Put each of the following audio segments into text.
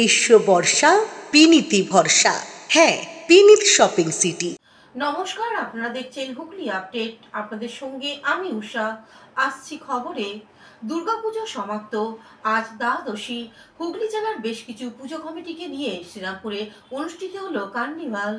গ্রীষ্ম বর্ষা বিনীতি ভরসা। হ্যাঁ, বিনীত শপিং সিটি। নমস্কার, আপনারা দেখছেন হুগলি আপডেট। আপনাদের সঙ্গে আমি উষা। আসছি খবরে। দুর্গাপুজো সমাপ্ত, আজ দ্বাদশী। হুগলি জেলার বেশ কিছু পুজো কমিটিকে নিয়ে শ্রীরামপুরে অনুষ্ঠিত হলো কার্নিভাল।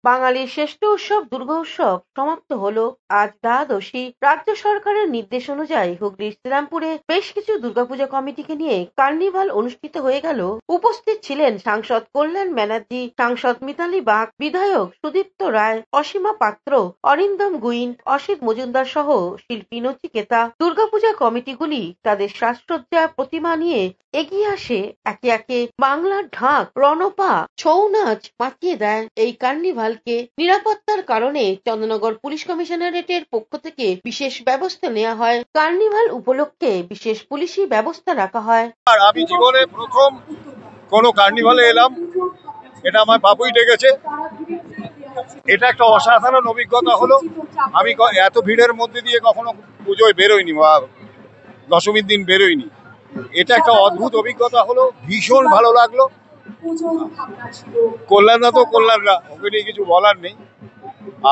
বাঙালির শ্রেষ্ঠ উৎসব দুর্গা উৎসব সমাপ্ত হলো আজ দ্বাদশী। রাজ্য সরকারের নির্দেশ অনুযায়ী হুগলির শ্রীরামপুরে বেশ কিছু দুর্গাপূজা কমিটিকে নিয়ে কার্নিভাল অনুষ্ঠিত হয়ে গেল। উপস্থিত ছিলেন সাংসদ কল্যাণ ব্যানার্জি, সাংসদ মিতালি বাগ, বিধায়ক সুদীপ্ত রায়, অসীমা পাত্র, অরিন্দম গুইন, অসিত মজুমদার সহ শিল্পী নচিকেতা। দুর্গাপূজা কমিটিগুলি তাদের সাজসজ্জা প্রতিমা নিয়ে এগিয়ে আসে, একে একে বাংলার ঢাক, রণপা, ছৌ নাচ মাতিয়ে দেয়। এই কার্নিভালকে নিরাপত্তার কারণে চন্দ্রনগর পুলিশ কমিশনারেটের পক্ষ থেকে বিশেষ ব্যবস্থা নেওয়া হয়। কার্নিভাল উপলক্ষে বিশেষ পুলিশি ব্যবস্থা রাখা হয়। আর আমি জীবনে প্রথম কোনো কার্নিভালে এলাম, এটা আমার বাবুই ডেকেছে। এটা একটা অসাধারণ অভিজ্ঞতা হলো। আমি এত ভিড়ের মধ্যে দিয়ে কখনো পুজোয় বেরোইনি বা দশমীর দিন বেরোইনি। এটা একটা অদ্ভুত অভিজ্ঞতা হলো, ভীষণ ভালো লাগলো। কল্যাণদা তো কল্যাণদা, ওকে নিয়ে কিছু বলার নেই।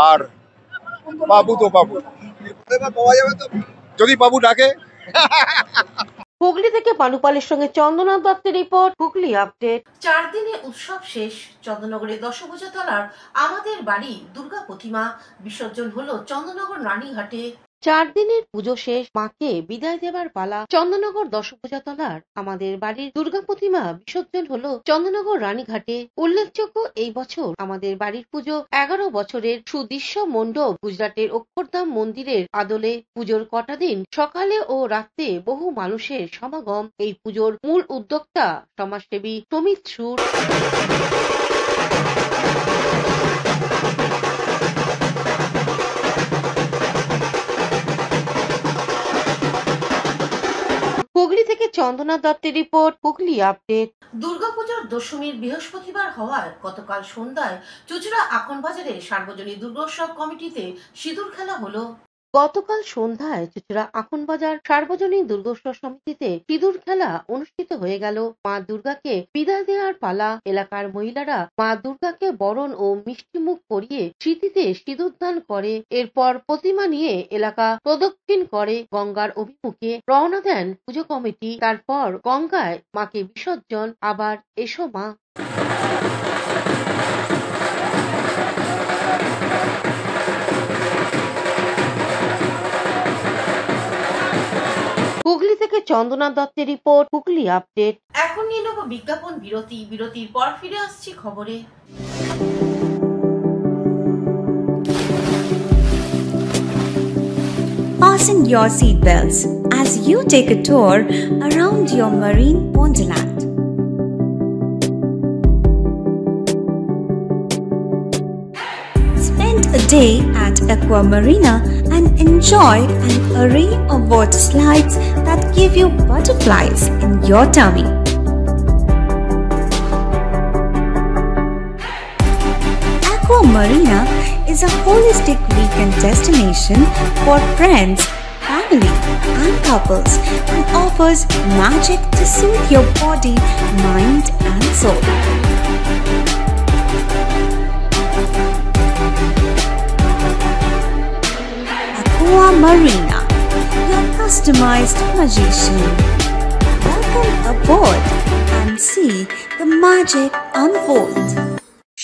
আর বাবু তো বাবু, যদি বাবু ডাকে। হুগলি থেকে বানুপালের সঙ্গে চন্দনা দত্তের রিপোর্ট, হুগলি আপডেট। 4 দিনে উৎসব শেষ। চন্দ্রনগরের দশভুজা তলার আমাদের বাড়ি দুর্গা প্রতিমা বিসর্জন হলো চন্দ্রনগর রানীঘাটে। 4 দিনের পুজো শেষ, মাকে বিদায় দেবার পালা। চন্দননগর দশভুজা তলার আমাদের বাড়ির দুর্গা প্রতিমা বিসর্জন হলো চন্দননগর রানীঘাটে। উল্লেখযোগ্য, এই বছর আমাদের বাড়ির পুজো 11 বছরের সুদৃশ্য মণ্ডপ গুজরাটের অক্ষরধাম মন্দিরের আদলে। পুজোর কটা দিন সকালে ও রাত্রে বহু মানুষের সমাগম। এই পুজোর মূল উদ্যোক্তা সমাজসেবী সমিত সুর। হুগলি থেকে চন্দনা দত্তের রিপোর্ট, হুগলি আপডেট। দুর্গাপুজোর দশমীর বৃহস্পতিবার হওয়ায় গতকাল সন্ধ্যায় চুঁচুড়া আখনবাজারে সার্বজনীন দুর্গোৎসব কমিটিতে সিঁদুর খেলা হলো। গতকাল সন্ধ্যায় চুঁচুড়া আখনবাজার সার্বজনীন দুর্গোৎসব সমিতিতে সিঁদুর খেলা অনুষ্ঠিত হয়ে গেল। মা দুর্গাকে বিদায় দেওয়ার পালা। এলাকার মহিলারা মা দুর্গাকে বরণ ও মিষ্টিমুখ করিয়ে স্মৃতিতে সিঁদুর দান করে। এরপর প্রতিমা নিয়ে এলাকা প্রদক্ষিণ করে গঙ্গার অভিমুখে রওনা দেন পুজো কমিটি। তারপর গঙ্গায় মাকে বিসর্জন। আবার এসো মা। হুগলি থেকে চন্দনা দত্তের রিপোর্ট, হুগলি আপডেট। এখন নিয়ে নেব বিজ্ঞাপন বিরতি। বিরতির পর ফিরে আসছি খবরে। Fasten your seatbelts as you take a tour around your marine wonderland. Spend a day at Aqua Marina and enjoy an array of water slides that give you butterflies in your tummy. Aqua Marina is a holistic weekend destination for friends, family, and couples and offers magic to soothe your body, mind, and soul. Aqua Marina, your customized magician. Welcome aboard and see the magic unfold.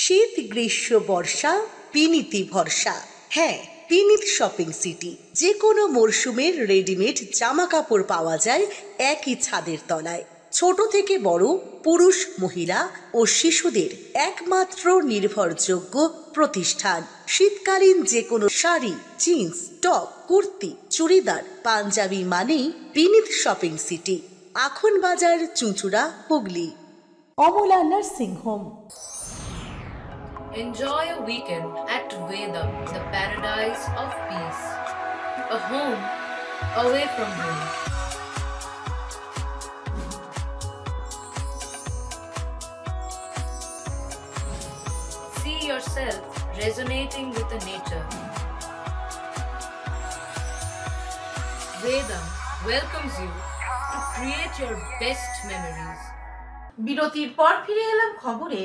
শীত গ্রীষ্ম বর্ষা বিনীতি ভরসা। হ্যাঁ, বিনীত shopping city. যে কোনো মরশুমের readymade জামা কাপড় পাওয়া যায় একই ছাদের তলায়। ছোট থেকে বড়, পুরুষ, মহিলা ও শিশুদের একমাত্র নির্ভরযোগ্য প্রতিষ্ঠান। শীতকালীন যে কোনো শাড়ি, জিন্স, টপ, কুর্তি, চুড়িদার, পাঞ্জাবি মানেই বিনীত শপিং সিটি। আখনবাজার, চুঁচুড়া, Hooghly. Amala nursing home. Enjoy a weekend at Vedam, the paradise of peace. A home away from home. See yourself resonating with the nature. Vedam welcomes you to create your best memories. বিরতির পর ফিরে এলাম খবরে।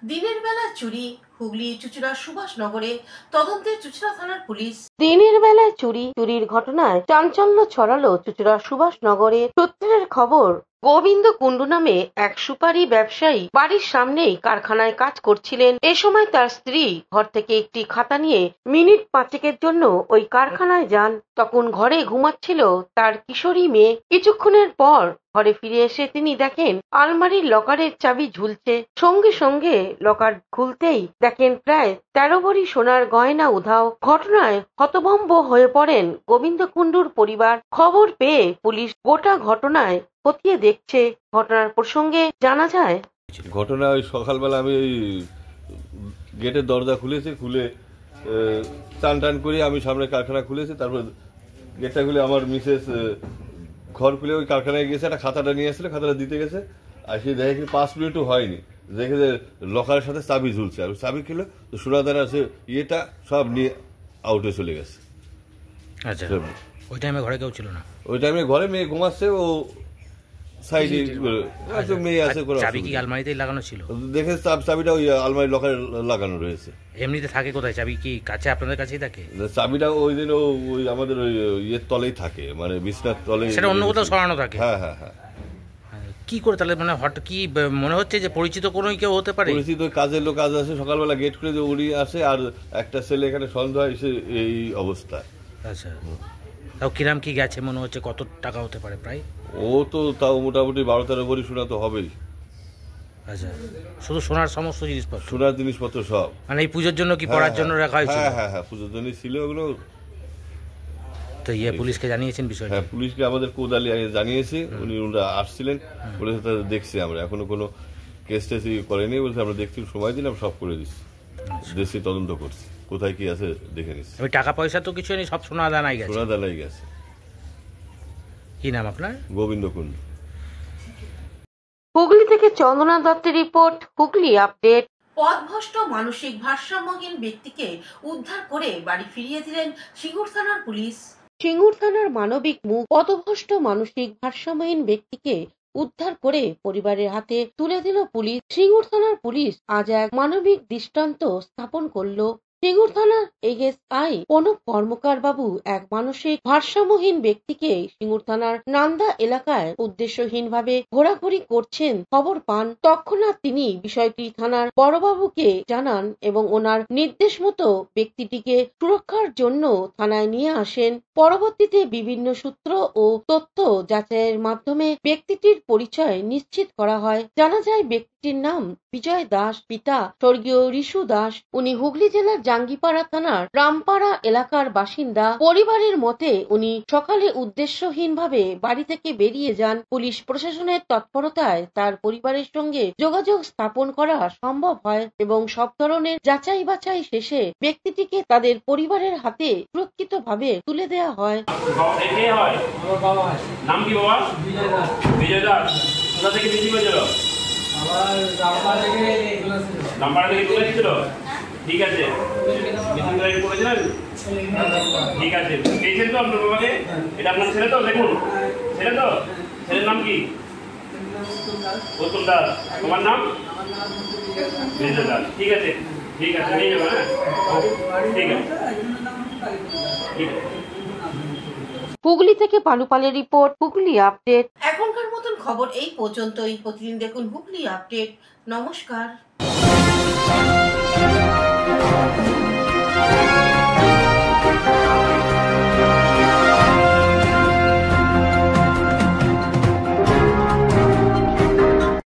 দিনের বেলা চুরি, হুগলি চুঁচুড়া সুভাষনগরে তদন্তে চুঁচুড়া থানার পুলিশ। দিনের বেলায় চুরির ঘটনায় চাঞ্চল্য ছড়ালো চুঁচুড়া সুভাষনগরে। সূত্রের খবর, গোবিন্দ কুণ্ডু নামে এক সুপারি ব্যবসায়ী বাড়ির সামনেই কারখানায় কাজ করছিলেন। এ সময় তার স্ত্রী ঘর থেকে একটি খাতা নিয়ে মিনিট 5 জন্য ওই কারখানায় যান। তখন ঘরে ঘুমাচ্ছিল তার কিশোরী মেয়ে। কিছুক্ষণের পর ঘরে ফিরে এসে তিনি দেখেন আলমারির লকারের চাবি ঝুলছে। সঙ্গে সঙ্গে লকার খুলতেই দেখেন প্রায় 13 ভরি সোনার গয়না উধাও। ঘটনায় হতভম্ব হয়ে পড়েন গোবিন্দ কুণ্ডুর পরিবার। খবর পেয়ে পুলিশ গোটা ঘটনায় খতিয়ে দেখছে। ঘটনার প্রসঙ্গে জানা যায়, ঘটনা ওই সকালবেলা আমি ওই গেটের দরজা খুলেছি, খুলে টান টান করে আমি সামনে কারখানা খুলেছি। তারপর গেটটা খুলে আমার মিসেস ঘর খুলে ওই কারখানায় গিয়েছে, একটা খাতাটা নিয়ে আসলে খাতাটা দিতে গেছে। আর সে দেখে কি 5 মিনিটও হয়নি, দেখে যে লকারের সাথে চাবি ঝুলছে। আর চাবি খেলো তো সোনাদানা সে ইয়েটা সব নিয়ে আউটে চলে গেছে। আচ্ছা, ওই টাইমে ঘরে কেউ ছিল না? ওই টাইমে ঘরে মেয়ে ঘুমাচ্ছে, ও সাইডে মেয়ে আছে। চাবি কি আলমারিতেই লাগানো ছিল? দেখে চাবিটা ওই আলমারি লকারে লাগানো রয়েছে। এমনিতে থাকে কোথায় চাবি? কি কাছে আপনাদের কাছেই থাকে? চাবিটা ওই দিন ওই আমাদের ওই ইয়ের তলেই থাকে, মানে বিছনার তলে। সেটা অন্য কোথাও সরানো থাকে? হ্যাঁ হ্যাঁ হ্যাঁ। কি করে তাহলে, মানে হঠাৎ কি মনে হচ্ছে যে পরিচিত কোনো কেউ হতে পারে? পরিচিত কাজের লোক আজ আসে, সকালবেলা গেট খুলে যে উড়ি আসে, আর একটা ছেলে এখানে সন্ধ্যা এসে এই অবস্থা। আচ্ছা, তাও কিরাম কি গেছে মনে হচ্ছে? কত টাকা হতে পারে প্রায়? ও তো তাও মোটামুটি 12-13 ভরি সোনা তো হবেই। আচ্ছা, শুধু সোনার সমস্ত জিনিসপত্র? সোনার জিনিসপত্র সব। মানে এই পুজোর জন্য কি পড়ার জন্য রাখা হয়েছিল? হ্যাঁ হ্যাঁ হ্যাঁ, পুজোর জন্যই ছিল ওগুলো। তো পুলিশকে জানিয়েছেন বিষয়টা? হ্যাঁ, পুলিশকে আমাদের কোদালি জানিয়েছি, ওনারা আসছিলেন, বলেছে তাদের দেখছি আমরা, এখনো কোনো কেস টেস করেনি। বলছে আমরা দেখছি, সময় দিলাম, সব করে দিচ্ছি, দেশে তদন্ত করছি, কোথায় কি আছে দেখে নিচ্ছি। আমি টাকা পয়সা তো কিছু নেই, সব সোনা দানাই গেছে? সোনা দানাই গেছে। কি নাম আপনার? গোবিন্দ কুণ্ডু। হুগলি থেকে চন্দনা দত্তের রিপোর্ট, হুগলি আপডেট। পথভ্রষ্ট মানসিক ভারসাম্যহীন ব্যক্তিকে উদ্ধার করে বাড়ি ফিরিয়ে দিলেন সিঙ্গুর থানার পুলিশ। সিঙ্গুর থানার মানবিক মুখ পথভ্রষ্ট মানসিক ভারসাম্যহীন ব্যক্তিকে উদ্ধার করে পরিবারের হাতে তুলে দিল পুলিশ। সিঙ্গুর থানার পুলিশ আজ এক মানবিক দৃষ্টান্ত স্থাপন করলো। সিঙ্গুর থানার এএসআই প্রণব কর্মকার বাবু এক মানসিক ভারসাম্যহীন ব্যক্তিকে সিঙ্গুর থানার নান্দা এলাকায় উদ্দেশ্যহীনভাবে ঘোরাঘুরি করছেন খবর পান। তৎক্ষণাৎ তিনি বিষয়টি থানার বড়বাবুকে জানান এবং ওনার নির্দেশ মতো ব্যক্তিটিকে সুরক্ষার জন্য থানায় নিয়ে আসেন। পরবর্তীতে বিভিন্ন সূত্র ও তথ্য যাচাইয়ের মাধ্যমে ব্যক্তিটির পরিচয় নিশ্চিত করা হয়। জানা যায় ব্যক্তিটির নাম বিজয় দাস, পিতা স্বর্গীয় ঋষু দাস। উনি হুগলি জেলার জাঙ্গিপাড়া থানার রামপাড়া এলাকার বাসিন্দা। পরিবারের মতে উনি সকালে উদ্দেশ্যহীনভাবে বাড়ি থেকে বেরিয়ে যান। পুলিশ প্রশাসনের তৎপরতায় তার পরিবারের সঙ্গে যোগাযোগ স্থাপন করা সম্ভব হয় এবং সব ধরনের যাচাই বাছাই শেষে ব্যক্তিটিকে তাদের পরিবারের হাতে সুরক্ষিতভাবে তুলে দেওয়া হয়। নাম কি বাবা? বিজয় দাস। কোথা থেকে বেশি হয়েছিল? নাম্বার থেকে তুলেছিল। ঠিক আছে, করেছিলেন? ঠিক আছে, পেয়েছেন তো আপনার বাবাকে? এটা আপনার ছেলে তো? দেখুন, ছেলে তো? ছেলের নাম কি? অতুল দাস। তোমার নাম? বিজয় দাস। ঠিক আছে, ঠিক আছে, নিয়ে যাবো। হ্যাঁ, ঠিক আছে, ঠিক আছে। হুগলি থেকে পালুপালের রিপোর্ট, হুগলি আপডেট। এখনকার মতন খবর এই পর্যন্তই। প্রতিদিন দেখুন হুগলি আপডেট। নমস্কার।